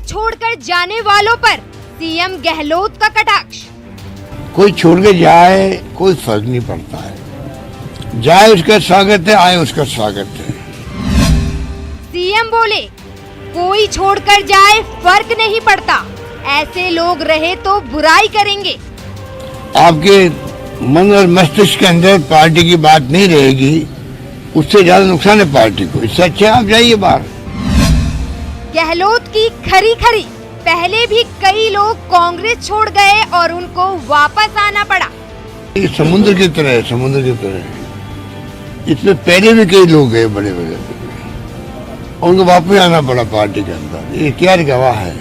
कांग्रेस छोड़कर जाने वालों पर सीएम गहलोत का कटाक्ष। कोई छोड़ के जाए कोई फर्क नहीं पड़ता है, जाए उसका स्वागत है, आए उसका स्वागत है। सीएम बोले कोई छोड़कर जाए फर्क नहीं पड़ता, ऐसे लोग रहे तो बुराई करेंगे। आपके मन और मस्तिष्क के अंदर पार्टी की बात नहीं रहेगी, उससे ज्यादा नुकसान है पार्टी को। इससे अच्छा आप जाइए बाहर। गहलोत की खरी खरी, पहले भी कई लोग कांग्रेस छोड़ गए और उनको वापस आना पड़ा। ये समुद्र की तरह है, समुद्र की तरह है। इसमें पहले भी कई लोग गए बड़े बड़े, उनको वापस आना पड़ा पार्टी के अंदर। ये क्या गवाह है।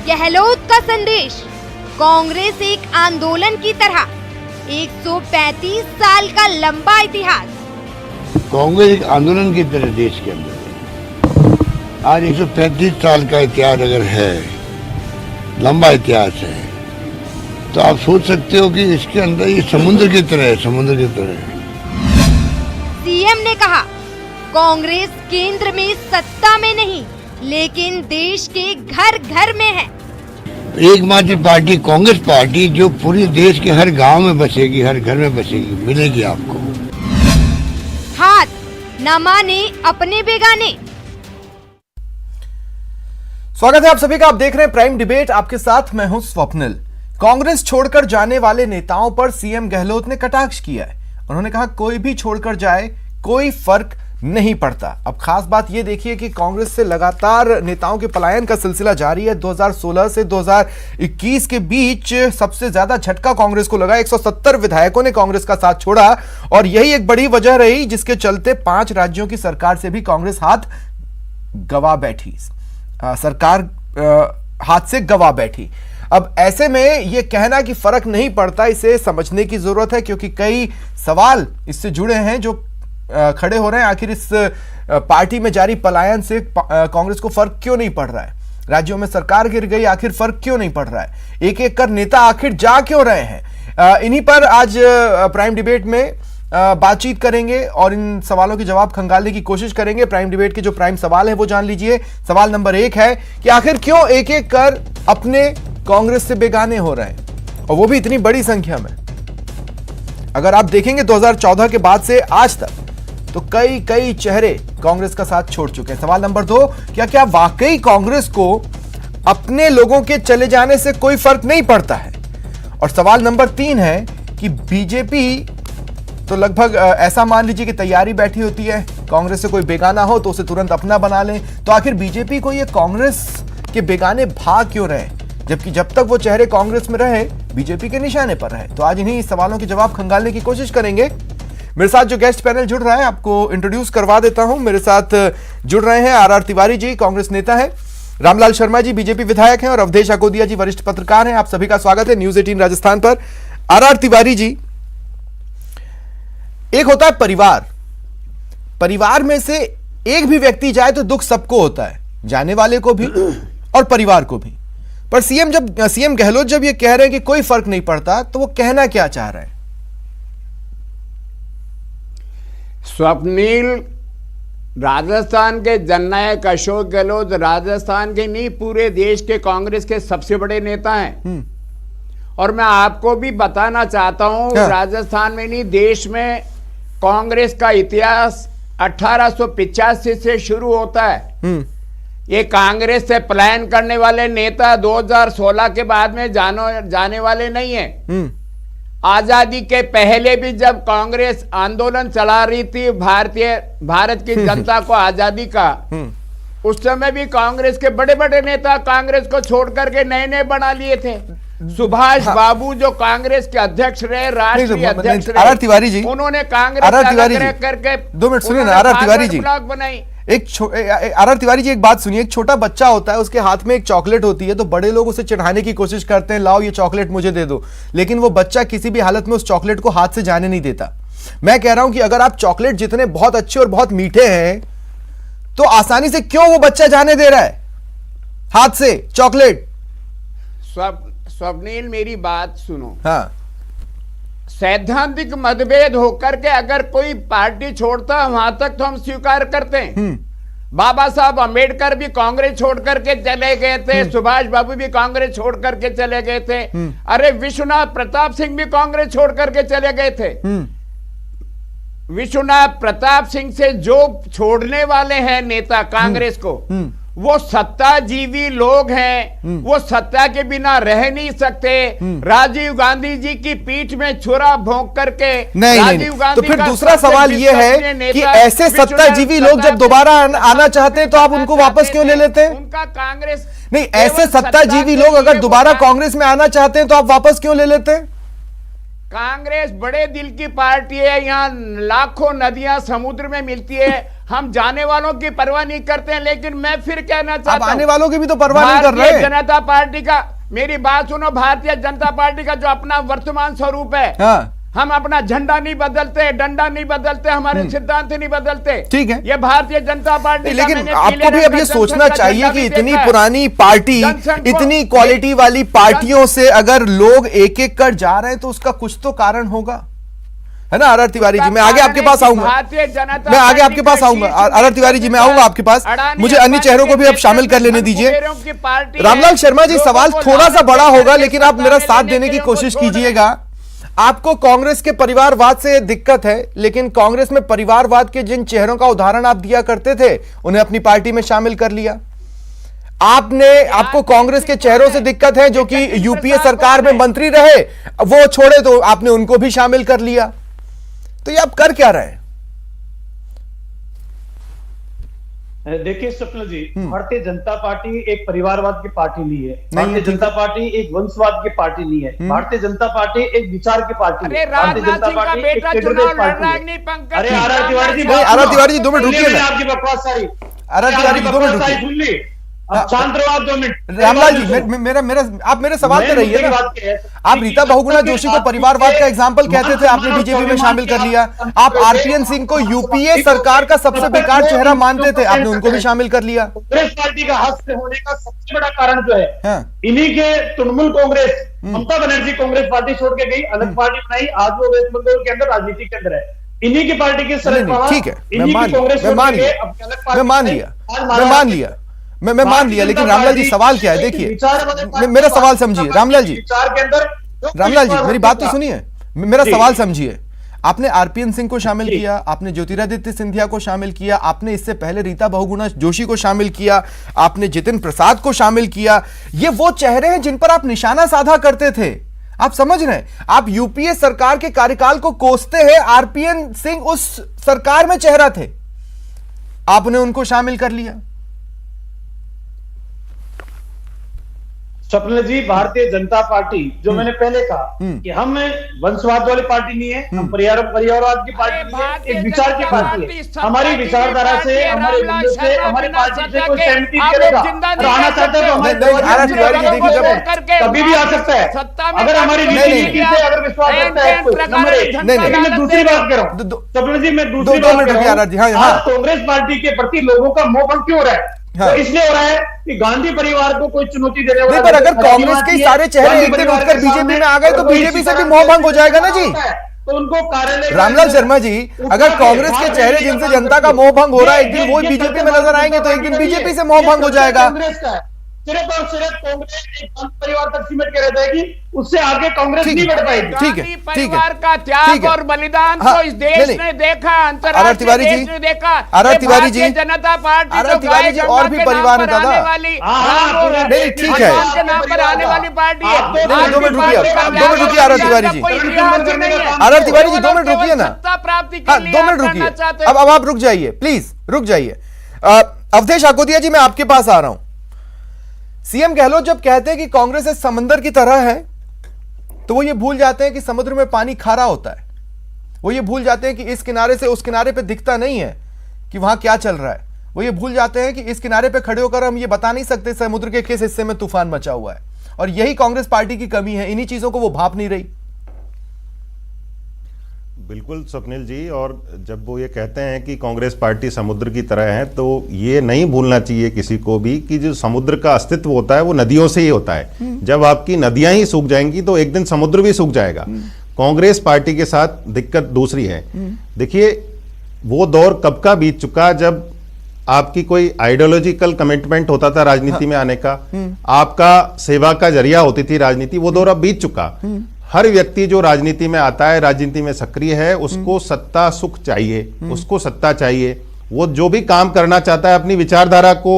गहलोत का संदेश, कांग्रेस एक आंदोलन की तरह, 135 साल का लंबा इतिहास। कांग्रेस एक आंदोलन की तरह देश के अंदर आज 135 साल का इतिहास अगर है, लंबा इतिहास है, तो आप सोच सकते हो कि इसके अंदर ये समुद्र की तरह है, समुद्र की तरह है। सीएम ने कहा कांग्रेस केंद्र में सत्ता में नहीं, लेकिन देश के घर घर में है। एकमात्र पार्टी कांग्रेस पार्टी जो पूरे देश के हर गांव में बसेगी, हर घर में बसेगी, मिलेगी आपको। हाथ न माने अपने बेगाने। स्वागत है आप सभी का। आप देख रहे हैं प्राइम डिबेट, आपके साथ मैं हूं स्वप्निल। कांग्रेस छोड़कर जाने वाले नेताओं पर सीएम गहलोत ने कटाक्ष किया है। उन्होंने कहा कोई भी छोड़कर जाए कोई फर्क नहीं पड़ता। अब खास बात यह देखिए कि कांग्रेस से लगातार नेताओं के पलायन का सिलसिला जारी है। 2016 से 2021 के बीच सबसे ज्यादा झटका कांग्रेस को लगा। 170 विधायकों ने कांग्रेस का साथ छोड़ा और यही एक बड़ी वजह रही जिसके चलते 5 राज्यों की सरकार से भी कांग्रेस हाथ गवा बैठी। सरकार हाथ से गवा बैठी। अब ऐसे में यह कहना कि फर्क नहीं पड़ता, इसे समझने की जरूरत है, क्योंकि कई सवाल इससे जुड़े हैं जो खड़े हो रहे हैं। आखिर इस पार्टी में जारी पलायन से कांग्रेस को फर्क क्यों नहीं पड़ रहा है? राज्यों में सरकार गिर गई, आखिर फर्क क्यों नहीं पड़ रहा है? एक एक कर नेता आखिर जा क्यों रहे हैं? इन्हीं पर आज प्राइम डिबेट में बातचीत करेंगे और इन सवालों के जवाब खंगालने की कोशिश करेंगे। प्राइम डिबेट के जो प्राइम सवाल है वो जान लीजिए। सवाल नंबर 1 है कि आखिर क्यों एक एक कर अपने कांग्रेस से बेगाने हो रहे हैं, और वो भी इतनी बड़ी संख्या में। अगर आप देखेंगे 2014 के बाद से आज तक तो कई चेहरे कांग्रेस का साथ छोड़ चुके हैं। सवाल नंबर 2, क्या वाकई कांग्रेस को अपने लोगों के चले जाने से कोई फर्क नहीं पड़ता है? और सवाल नंबर 3 है कि बीजेपी तो लगभग ऐसा मान लीजिए कि तैयारी बैठी होती है, कांग्रेस से कोई बेगाना हो तो उसे तुरंत अपना बना लें। तो आखिर बीजेपी को ये कांग्रेस के बेगाने भाग क्यों रहे, जबकि जब तक वो चेहरे कांग्रेस में रहे बीजेपी के निशाने पर रहे? तो आज इन्हीं सवालों के जवाब खंगालने की कोशिश करेंगे। मेरे साथ जो गेस्ट पैनल जुड़ रहा है आपको इंट्रोड्यूस करवा देता हूं। मेरे साथ जुड़ रहे हैं आर तिवारी जी, कांग्रेस नेता है, रामलाल शर्मा जी बीजेपी विधायक हैं, और अवधेश अकोदिया जी वरिष्ठ पत्रकार हैं। आप सभी का स्वागत है न्यूज 18 राजस्थान पर। आर तिवारी जी, एक होता है परिवार, परिवार में से एक भी व्यक्ति जाए तो दुख सबको होता है, जाने वाले को भी और परिवार को भी। पर सीएम गहलोत जब ये कह रहे हैं कि कोई फर्क नहीं पड़ता, तो वो कहना क्या चाह रहे हैं? स्वप्निल, राजस्थान के जननायक अशोक गहलोत राजस्थान के नहीं पूरे देश के कांग्रेस के सबसे बड़े नेता हैं। और मैं आपको भी बताना चाहता हूं, राजस्थान में नहीं देश में कांग्रेस का इतिहास 1885 से शुरू होता है। ये कांग्रेस से पलायन करने वाले नेता 2016 के बाद में जाने वाले नहीं है। आजादी के पहले भी जब कांग्रेस आंदोलन चला रही थी भारत की जनता को आजादी का, उस समय भी कांग्रेस के बड़े बड़े नेता कांग्रेस को छोड़ करके नए बना लिए थे। सुभाष बाबू जो कांग्रेस के अध्यक्ष रहे, राष्ट्रीय अध्यक्ष रहे, तिवारी जी, उन्होंने कांग्रेस करके 2 मिनट सुनिए ना। आर तिवारी जी बनाई। आर तिवारी जी एक बात सुनिए, एक छोटा बच्चा होता है, उसके हाथ में एक चॉकलेट होती है, तो बड़े लोग उसे चढ़ाने की कोशिश करते हैं, लाओ ये चॉकलेट मुझे दे दो, लेकिन वो बच्चा किसी भी हालत में उस चॉकलेट को हाथ से जाने नहीं देता। मैं कह रहा हूं कि अगर आप चॉकलेट जितने बहुत अच्छे और बहुत मीठे हैं, तो आसानी से क्यों वो बच्चा जाने दे रहा है हाथ से चॉकलेट? स्वप्निल, मेरी बात सुनो। हाँ, सैद्धांतिक मतभेद होकर के अगर कोई पार्टी छोड़ता, वहां तक तो हम स्वीकार करते हैं। बाबा साहब अंबेडकर भी कांग्रेस छोड़ करके चले गए थे, सुभाष बाबू भी कांग्रेस छोड़ करके चले गए थे, अरे विश्वनाथ प्रताप सिंह भी कांग्रेस छोड़ करके चले गए थे। विश्वनाथ प्रताप सिंह से जो छोड़ने वाले हैं नेता कांग्रेस को, वो सत्ताजीवी लोग हैं, वो सत्ता के बिना रह नहीं सकते। राजीव गांधी जी की पीठ में छुरा भोंक करके नहीं। तो फिर दूसरा सवाल ये है कि ऐसे सत्ताजीवी लोग जब दोबारा आना चाहते हैं तो आप उनको वापस क्यों ले लेते हैं? उनका कांग्रेस नहीं, ऐसे सत्ताजीवी लोग अगर दोबारा कांग्रेस में आना चाहते हैं तो आप वापस क्यों ले लेते हैं? कांग्रेस बड़े दिल की पार्टी है, यहाँ लाखों नदियां समुद्र में मिलती है, हम जाने वालों की परवाह नहीं करते हैं। लेकिन मैं फिर कहना चाहता हूं, आने वालों की भी तो परवाह नहीं कर रहे। भारतीय जनता पार्टी का, मेरी बात सुनो, भारतीय जनता पार्टी का जो अपना वर्तमान स्वरूप है, हाँ। हम अपना झंडा नहीं बदलते, डंडा नहीं बदलते, हमारे सिद्धांत नहीं बदलते, ठीक है, ये भारतीय जनता पार्टी। लेकिन आपको भी अब ये सोचना चाहिए कि इतनी पुरानी पार्टी, इतनी क्वालिटी वाली पार्टियों से अगर लोग एक एक कर जा रहे हैं तो उसका कुछ तो कारण होगा, है ना? आर तिवारी जी, मैं आगे आपके पास आऊंगा, मैं आगे आपके पास आऊंगा। आर तिवारी जी, मैं आऊंगा आपके पास, मुझे अन्य चेहरों को भी अब शामिल कर लेने दीजिए। रामलाल शर्मा जी, सवाल थोड़ा सा बड़ा होगा लेकिन आप मेरा साथ देने की कोशिश कीजिएगा। आपको कांग्रेस के परिवारवाद से दिक्कत है, लेकिन कांग्रेस में परिवारवाद के जिन चेहरों का उदाहरण आप दिया करते थे उन्हें अपनी पार्टी में शामिल कर लिया। आपको कांग्रेस के चेहरों से दिक्कत है जो कि यूपीए सरकार में मंत्री रहे, वो छोड़े तो आपने उनको भी शामिल कर लिया। तो ये आप कर क्या रहे हैं? देखिए स्वप्न जी, भारतीय जनता पार्टी एक परिवारवाद की पार्टी नहीं है, भारतीय जनता पार्टी एक वंशवाद की पार्टी नहीं है, भारतीय जनता पार्टी एक विचार की पार्टी है, भारतीय जनता पार्टी एक फेडरलिस्ट पार्टी है। अरे R Tiwari ji, R Tiwari ji 2 minute रुकिए ना, आपकी बकवास सारी, आर तिवारी जी 2 मिनट रुकिए, सुन ली, अब शांत रहो आप 2 मिनट। रामलाल जी, आप मेरे सवाल पे रहिए ना। आप रीता बहुगुणा जोशी को परिवारवाद का एग्जाम्पल कहते थे, आपने बीजेपी में शामिल कर लिया। आप आरपीएन सिंह को यूपीए सरकार का सबसे बेकार चेहरा मानते थे, आपने उनको भी शामिल कर लिया। कांग्रेस पार्टी का हस्त होने का सबसे बड़ा कारण जो है, इन्हीं के तृणमूल कांग्रेस, ममता बनर्जी कांग्रेस पार्टी छोड़ के गई, अलग पार्टी बनाई, आज वो वेस्ट बंगाल के अंदर राजनीति के अंदर है। इन्हीं की पार्टी के शरद पवार, ठीक है, इन्हीं की कांग्रेस मैं मान लिया, लेकिन रामलाल जी सवाल क्या है? देखिए, मेरा सवाल समझिए रामलाल जी, मेरी बात तो सुनिए, मेरा सवाल समझिए। आपने आरपीएन सिंह को शामिल किया, आपने ज्योतिरादित्य सिंधिया को शामिल किया, आपने इससे पहले रीता बहुगुणा जोशी को शामिल किया, आपने जितिन प्रसाद को शामिल किया। ये वो चेहरे हैं जिन पर आप निशाना साधा करते थे। आप समझ रहे हैं, आप यूपीए सरकार के कार्यकाल को कोसते हैं। आरपीएन सिंह उस सरकार में चेहरा थे, आपने उनको शामिल कर लिया। स्वप्न जी, भारतीय जनता पार्टी, जो मैंने पहले कहा कि हम वंशवाद वाली पार्टी नहीं है, हम परिवारवाद की पार्टी नहीं है, एक विचार की पार्टी है। हमारी विचारधारा से, हमारे मूल्यों से, हमारी पार्टी से कोई सहमति करेगा, आना चाहते हैं तो हमारे कभी भी आ सकता है, अगर हमारी नीति से अगर विश्वास करता है कोई। मैं दूसरी बात कर रहा हूँ स्वप्न जी, मैं दूसरी बात कर रहा हूँ, आज कांग्रेस पार्टी के प्रति लोगों का मोह भंग क्यों हो रहा है? तो इसलिए हो रहा है कि गांधी परिवार को कोई चुनौती देने वाला, पर अगर कांग्रेस के सारे चेहरे एक दिन उठकर बीजेपी में आ गए तो बीजेपी से भी मोह भंग हो जाएगा ना जी। तो उनको कार्यालय, रामलाल शर्मा जी, अगर कांग्रेस के चेहरे जिनसे जनता का मोह भंग हो रहा है एक दिन वो बीजेपी में नजर आएंगे तो एक दिन बीजेपी से मोह भंग हो जाएगा। सिर्फ और सिर्फ कांग्रेस एक परिवार तक सीमित कर रहता है कि उससे आगे कांग्रेस नहीं बढ़ पाएगी। ठीक है, परिवार का त्याग और बलिदान को इस देश ने देखा, अंतर्राष्ट्रीय देश ने देखा। Are Tiwari ji, Janata party, are Tiwari जी और भी परिवार है दादा, नहीं ठीक है, आने वाली पार्टी है। 2 मिनट रुकिए, 2 मिनट रुकिए R Tiwari ji, R Tiwari ji 2 minute रुकिए ना, 2 मिनट रुकिए, अब आप रुक जाइए, प्लीज रुक जाइए। अवधेश आकोतिया जी, मैं आपके पास आ रहा हूं। सीएम गहलोत जब कहते हैं कि कांग्रेस एक समंदर की तरह है, तो वो ये भूल जाते हैं कि समुद्र में पानी खारा होता है। वो ये भूल जाते हैं कि इस किनारे से उस किनारे पे दिखता नहीं है कि वहां क्या चल रहा है। वो ये भूल जाते हैं कि इस किनारे पे खड़े होकर हम ये बता नहीं सकते समुद्र के किस हिस्से में तूफान मचा हुआ है। और यही कांग्रेस पार्टी की कमी है, इन्हीं चीजों को वो भाप नहीं रही। बिल्कुल स्वप्निल जी, और जब वो ये कहते हैं कि कांग्रेस पार्टी समुद्र की तरह है, तो ये नहीं भूलना चाहिए किसी को भी कि जो समुद्र का अस्तित्व होता है वो नदियों से ही होता है। जब आपकी नदियां ही सूख जाएंगी तो एक दिन समुद्र भी सूख जाएगा। कांग्रेस पार्टी के साथ दिक्कत दूसरी है। देखिए, वो दौर कब का बीत चुका जब आपकी कोई आइडियोलॉजिकल कमिटमेंट होता था राजनीति में आने का, आपका सेवा का जरिया होती थी राजनीति, वो दौर अब बीत चुका। हर व्यक्ति जो राजनीति में आता है, राजनीति में सक्रिय है, उसको सत्ता सुख चाहिए, उसको सत्ता चाहिए। वो जो भी काम करना चाहता है अपनी विचारधारा को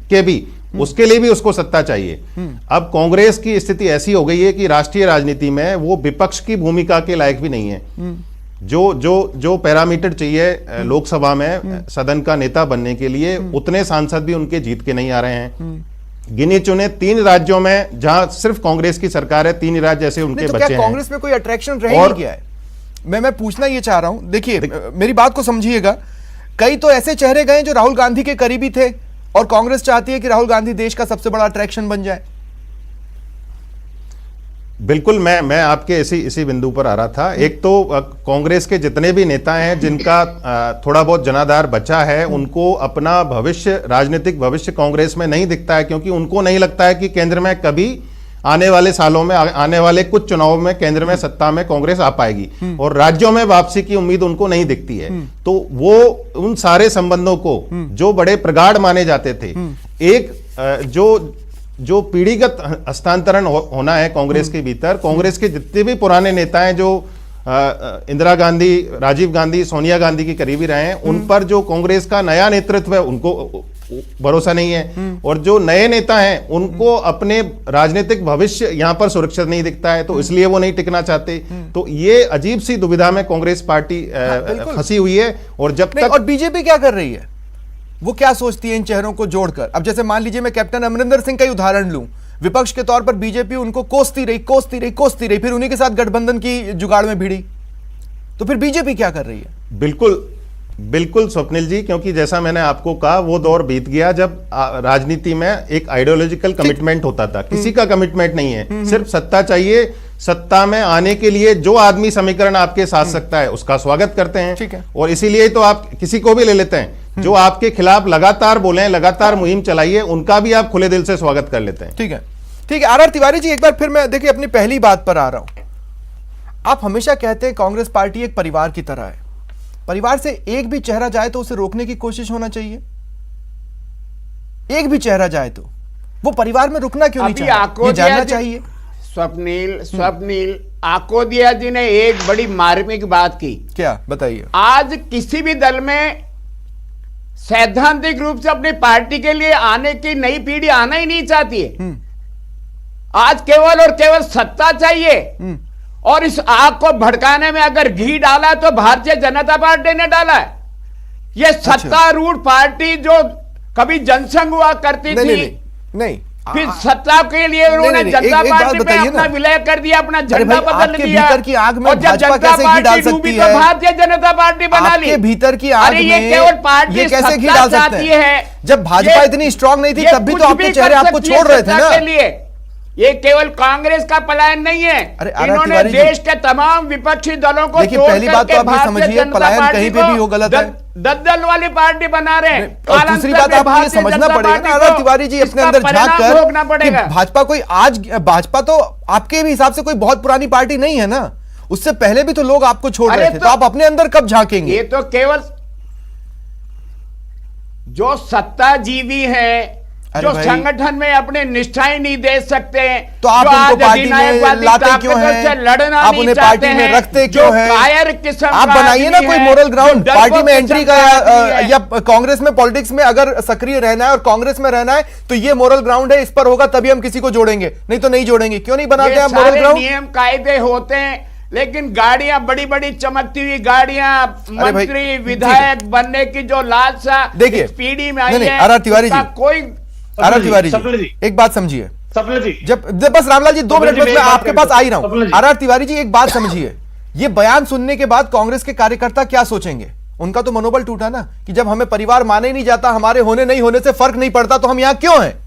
के भी, उसके लिए भी उसको सत्ता चाहिए। अब कांग्रेस की स्थिति ऐसी हो गई है कि राष्ट्रीय राजनीति में वो विपक्ष की भूमिका के लायक भी नहीं है। जो पैरामीटर चाहिए लोकसभा में सदन का नेता बनने के लिए, उतने सांसद भी उनके जीत के नहीं आ रहे हैं। गिने चुने 3 राज्यों में जहां सिर्फ कांग्रेस की सरकार है, 3 राज्य ऐसे उनके तो बच्चे क्या हैं। कांग्रेस में कोई अट्रैक्शन रह नहीं गया है? मैं पूछना ये चाह रहा हूं, देखिए मेरी बात को समझिएगा। कई तो ऐसे चेहरे गए जो राहुल गांधी के करीबी थे, और कांग्रेस चाहती है कि राहुल गांधी देश का सबसे बड़ा अट्रैक्शन बन जाए। बिल्कुल, मैं आपके इसी बिंदु पर आ रहा था। एक तो कांग्रेस के जितने भी नेता हैं जिनका थोड़ा बहुत जनाधार बचा है, उनको अपना भविष्य, राजनीतिक भविष्य कांग्रेस में नहीं दिखता है, क्योंकि उनको नहीं लगता है कि केंद्र में कभी आने वाले सालों में, आने वाले कुछ चुनाव में केंद्र में सत्ता में कांग्रेस आ पाएगी, और राज्यों में वापसी की उम्मीद उनको नहीं दिखती है। तो वो उन सारे संबंधों को जो बड़े प्रगाढ़ माने जाते थे, एक जो पीढ़ीगत हस्तांतरण होना है कांग्रेस के भीतर, कांग्रेस के जितने भी पुराने नेता हैं जो इंदिरा गांधी, राजीव गांधी, सोनिया गांधी के करीबी रहे हैं, उन पर जो कांग्रेस का नया नेतृत्व है उनको भरोसा नहीं है, और जो नए नेता हैं उनको अपने राजनीतिक भविष्य यहां पर सुरक्षित नहीं दिखता है, तो इसलिए वो नहीं टिकना चाहते। तो ये अजीब सी दुविधा में कांग्रेस पार्टी फंसी हुई है। और जब तक, और बीजेपी क्या कर रही है, वो क्या सोचती है इन चेहरों को जोड़कर? अब जैसे मान लीजिए मैं कैप्टन अमरिंदर सिंह का ही उदाहरण लूं, विपक्ष के तौर पर बीजेपी उनको कोसती रही, फिर उन्हीं के साथ गठबंधन की जुगाड़ में भिड़ी, तो फिर बीजेपी क्या कर रही है? बिल्कुल स्वप्निल जी, क्योंकि जैसा मैंने आपको कहा, वो दौर बीत गया जब राजनीति में एक आइडियोलॉजिकल कमिटमेंट होता था। किसी का कमिटमेंट नहीं है, सिर्फ सत्ता चाहिए। सत्ता में आने के लिए जो आदमी समीकरण आपके साथ सकता है उसका स्वागत करते हैं, ठीक है। और इसीलिए तो आप किसी को भी ले लेते हैं जो आपके खिलाफ लगातार बोले, लगातार मुहिम चलाइए, उनका भी आप खुले दिल से स्वागत कर लेते हैं। ठीक है। आर तिवारी जी, एक बार फिर मैं देखिए अपनी पहली बात पर आ रहा हूं। आप हमेशा कहते हैं कांग्रेस पार्टी एक परिवार की तरह है, परिवार से एक भी चेहरा जाए तो उसे रोकने की कोशिश होना चाहिए। एक भी चेहरा जाए तो वो परिवार में रुकना क्यों नहीं चाहिए, ये जानना चाहिए। स्वप्निल आकोदिया जी ने एक बड़ी मार्मिक बात की। क्या, बताइए। आज किसी भी दल में सैद्धांतिक रूप से अपनी पार्टी के लिए आने की नई पीढ़ी आना ही नहीं चाहती है। आज केवल और केवल सत्ता चाहिए, और इस आग को भड़काने में अगर घी डाला तो भारतीय जनता पार्टी ने डाला है। ये सत्तारूढ़ पार्टी जो कभी जनसंघ हुआ करती थी, नहीं फिर सत्ता के लिए उन्होंने जनता पार्टी पे अपना विलय कर दिया, अपना झंडा बदल दिया, भीतर की आग में और जब जनता पार्टी डूबी तो भारतीय जनता पार्टी बना ली। भीतर की आग में ये केवल पार्टी कैसे घी डाल सकती है? जब भाजपा इतनी स्ट्रांग नहीं थी तब भी तो आपके चेहरे आपको छोड़ रहे थे ना। ये केवल कांग्रेस का पलायन नहीं है, इन्होंने देश के तमाम विपक्षी दलों को देखिए, पहली बात तो आप ये समझिए, पलायन कहीं पे भी हो गलत है, दद्दल वाली पार्टी बना रहे हैं। और दूसरी बात आपको ये समझना पड़ेगा ना आर तिवारी जी, अपने अंदर झांक कर, भाजपा कोई आज, भाजपा तो आपके भी हिसाब से कोई बहुत पुरानी पार्टी नहीं है ना, उससे पहले भी तो लोग आपको छोड़ रहे थे, तो आप अपने अंदर कब झांकेंगे? ये तो केवल जो सत्ताजीवी है, जो संगठन में अपने निष्ठाएं नहीं दे सकते, तो आप उनको पार्टी में लाते क्यों हैं? लड़ना आप उन्हें पार्टी में रखते क्यों हैं? आप बनाइए ना कोई मोरल ग्राउंड, पार्टी में एंट्री का, या कांग्रेस में पॉलिटिक्स में अगर सक्रिय रहना है और कांग्रेस में रहना है तो ये मोरल ग्राउंड है, इस पर होगा तभी हम किसी को जोड़ेंगे, नहीं तो नहीं जोड़ेंगे। क्यों नहीं बनाते आप मोरल ग्राउंड? नियम कायदे होते हैं, लेकिन गाड़ियां, बड़ी बड़ी चमकती हुई गाड़ियां, मंत्री विधायक बनने की जो लालसा देखिए पीढ़ी में आई है, आर तिवारी जी, कोई आर तिवारी जी एक बात समझिए, जब बस रामलाल जी 2 मिनट में आपके पास आ ही रहा हूं। आर तिवारी जी एक बात समझिए, ये बयान सुनने के बाद कांग्रेस के कार्यकर्ता क्या सोचेंगे? उनका तो मनोबल टूटा ना, कि जब हमें परिवार माने ही नहीं जाता, हमारे होने नहीं होने से फर्क नहीं पड़ता, तो हम यहां क्यों हैं?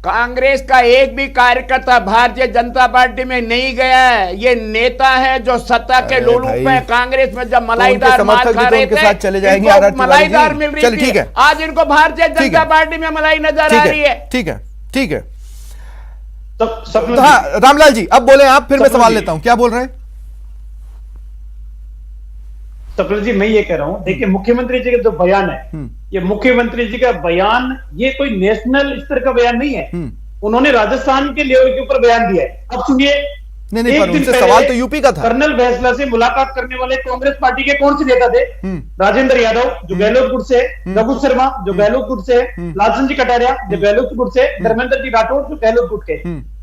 कांग्रेस का एक भी कार्यकर्ता भारतीय जनता पार्टी में नहीं गया है। ये नेता है जो सत्ता के लोलूप में कांग्रेस में जब मलाईदार माल खा रहे थे, चले जाएंगे, मलाईदार मिल रही थी, ठीक है, आज इनको भारतीय जनता पार्टी में मलाई नजर आ रही है। ठीक है। हाँ रामलाल जी अब बोले आप, फिर मैं सवाल लेता हूं, क्या बोल रहे हैं? स्वप्निल जी, मैं ये कह रहा हूँ, देखिए मुख्यमंत्री जी का जो बयान है, ये मुख्यमंत्री जी का बयान ये कोई नेशनल स्तर का बयान नहीं है। उन्होंने राजस्थान के लेवल के ऊपर बयान दिया है। अब सुनिए, नहीं, पर उनसे सवाल तो यूपी का था। कर्नल बैंसला से मुलाकात करने वाले कांग्रेस पार्टी के कौन से नेता थे? राजेंद्र यादव जो गहलोतपुर से, रघु शर्मा जो गहलोतपुर से, लालचंद जी कटारिया जो गहलोतपुर से, धर्मेंद्र जी राठौर जो गहलोतपुर के,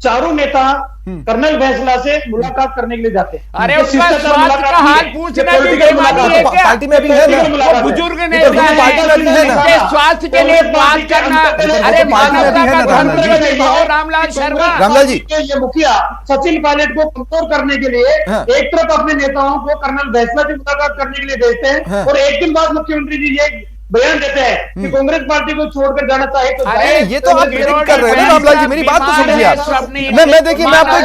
चारों नेता कर्नल बैंसला से मुलाकात करने के लिए जाते हैं। अरे उसका स्वास्थ्य का हाल पूछना भी बेईमानी है क्या? पार्टी में भी है ना, वो बुजुर्ग नेता है, स्वास्थ्य के लिए बात करना, अरे मानवता का धर्म निभाओ। रामलाल शर्मा, रामलाल जी, ये मुखिया सचिन पायलट को कमजोर करने के लिए एक तरफ अपने नेताओं को कर्नल बैंसला से मुलाकात करने के लिए भेजते हैं, और एक दिन बाद मुख्यमंत्री जी ये बयान देते हैं कि कांग्रेस पार्टी को छोड़कर जाना चाहे तो अरे ये तो आप प्रेडिक्ट कर रहे हैं ना रामलाल जी, मेरी बात तो समझिए आप। मैं देखिए, मैं आपको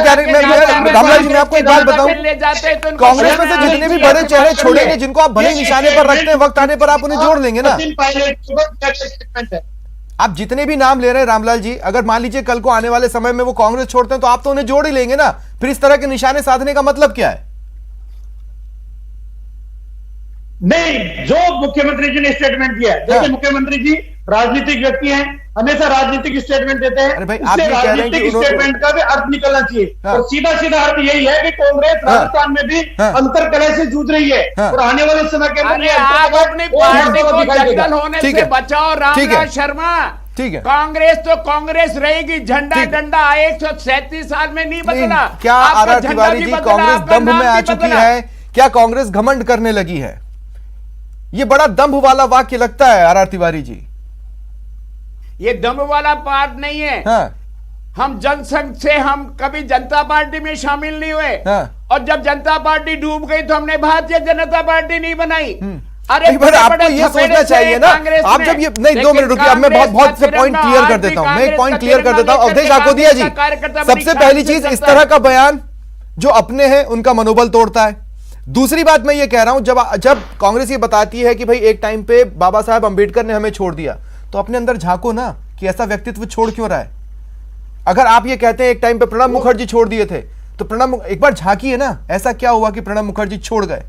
रामलाल जी, मैं आपको एक बात बताऊं, कांग्रेस में से जितने भी बड़े चेहरे छोड़ेंगे, जिनको आप भले निशाने पर रखते हैं, वक्त आने पर आप उन्हें जोड़ लेंगे ना। आप जितने भी नाम ले रहे हैं रामलाल जी, अगर मान लीजिए कल को आने वाले समय में वो कांग्रेस छोड़ते हैं तो आप तो उन्हें जोड़ ही लेंगे ना। फिर इस तरह के निशाने साधने का मतलब क्या है? नहीं, जो मुख्यमंत्री जी ने स्टेटमेंट दिया है, देखिए मुख्यमंत्री जी राजनीतिक व्यक्ति हैं, हमेशा राजनीतिक स्टेटमेंट देते हैं। अरे भाई, आप ये कह रहे हैं कि स्टेटमेंट का भी अर्थ निकलना चाहिए, और सीधा सीधा अर्थ यही है कि कांग्रेस राजस्थान में भी अंतर कलह से जूझ रही है, और आने वाले समय के अंदर आप अपनी पार्टी को दंगल होने से बचाओ रामलाल शर्मा। ठीक है, कांग्रेस तो कांग्रेस रहेगी, झंडा डंडा 137 साल में नहीं बदला। क्या आर तिवारी जी, कांग्रेस दंभ में आ चुकी है? क्या कांग्रेस घमंड करने लगी है? ये बड़ा दंभ वाला वाक्य लगता है आर तिवारी जी। ये दंभ वाला पार्ट नहीं है। हम जनसंघ से हम कभी जनता पार्टी में शामिल नहीं हुए, और जब जनता पार्टी डूब गई तो हमने भारतीय जनता पार्टी नहीं बनाई। अरे आपको ये सोचना चाहिए ना, आप जब ये नहीं, 2 मिनट रुकिए, अब मैं बहुत से पॉइंट क्लियर कर देता हूं। मैं एक पॉइंट क्लियर कर देता हूं। अवधेश आकोदिया जी, सबसे पहली चीज, इस तरह का बयान जो अपने हैं उनका मनोबल तोड़ता है। दूसरी बात मैं ये कह रहा हूं, जब कांग्रेस ये बताती है कि भाई एक टाइम पे बाबा साहब अंबेडकर ने हमें छोड़ दिया, तो अपने अंदर झांको ना कि ऐसा व्यक्तित्व छोड़ क्यों रहा है। अगर आप ये कहते हैं एक टाइम पे प्रणब मुखर्जी छोड़ दिए थे, तो प्रणब, एक बार झांकिए ना, ऐसा क्या हुआ कि प्रणब मुखर्जी छोड़ गए?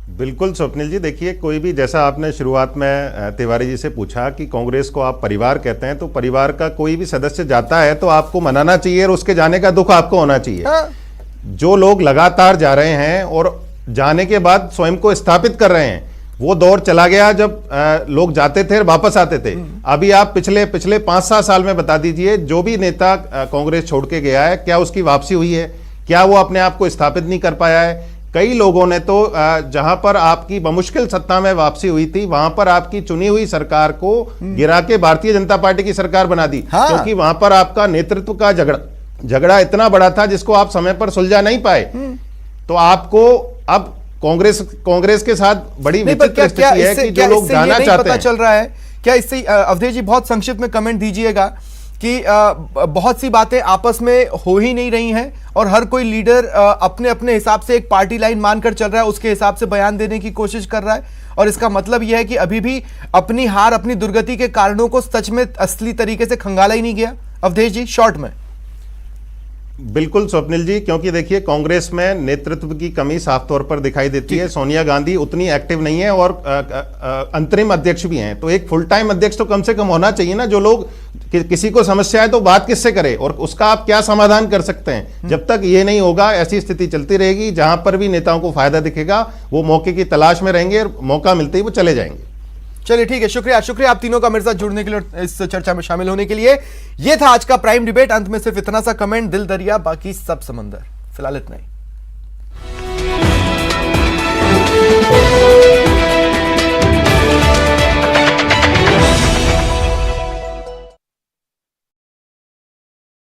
बिल्कुल स्वप्निल जी, देखिए, कोई भी, जैसा आपने शुरुआत में तिवारी जी से पूछा कि कांग्रेस को आप परिवार कहते हैं, तो परिवार का कोई भी सदस्य जाता है तो आपको मनाना चाहिए, और उसके जाने का दुख आपको होना चाहिए। जो लोग लगातार जा रहे हैं और जाने के बाद स्वयं को स्थापित कर रहे हैं, वो दौर चला गया जब लोग जाते थे और वापस आते थे। अभी आप पिछले 5-7 साल में बता दीजिए, जो भी नेता कांग्रेस छोड़ के गया है, क्या उसकी वापसी हुई है? क्या वो अपने आप को स्थापित नहीं कर पाया है? कई लोगों ने तो जहां पर आपकी बमुश्किल सत्ता में वापसी हुई थी, वहां पर आपकी चुनी हुई सरकार को गिरा के भारतीय जनता पार्टी की सरकार बना दी, क्योंकि वहां पर आपका नेतृत्व का झगड़ा इतना बड़ा था जिसको आप समय पर सुलझा नहीं पाए। तो आपको अब कांग्रेस के साथ बड़ी विचित्र स्थिति है कि जो लोग जाना चाहते हैं। चल रहा है क्या इससे? अवधेश जी, बहुत संक्षिप्त में कमेंट दीजिएगा कि बहुत सी बातें आपस में हो ही नहीं रही हैं, और हर कोई लीडर अपने अपने हिसाब से एक पार्टी लाइन मानकर चल रहा है, उसके हिसाब से बयान देने की कोशिश कर रहा है, और इसका मतलब यह है कि अभी भी अपनी हार, अपनी दुर्गति के कारणों को सच में असली तरीके से खंगाला ही नहीं गया। अवधेश जी, शॉर्ट में। बिल्कुल स्वप्निल जी, क्योंकि देखिए, कांग्रेस में नेतृत्व की कमी साफ तौर पर दिखाई देती है। सोनिया गांधी उतनी एक्टिव नहीं है, और अंतरिम अध्यक्ष भी हैं, तो एक फुल टाइम अध्यक्ष तो कम से कम होना चाहिए ना। जो लोग किसी को समस्या है तो बात किससे करे, और उसका आप क्या समाधान कर सकते हैं? जब तक ये नहीं होगा, ऐसी स्थिति चलती रहेगी। जहां पर भी नेताओं को फायदा दिखेगा, वो मौके की तलाश में रहेंगे, और मौका मिलते ही वो चले जाएंगे। चलिए, ठीक है, शुक्रिया आप तीनों का मेरे साथ जुड़ने के लिए, इस चर्चा में शामिल होने के लिए। यह था आज का प्राइम डिबेट। अंत में सिर्फ इतना सा कमेंट, दिल दरिया बाकी सब समंदर। फिलहाल इतना ही।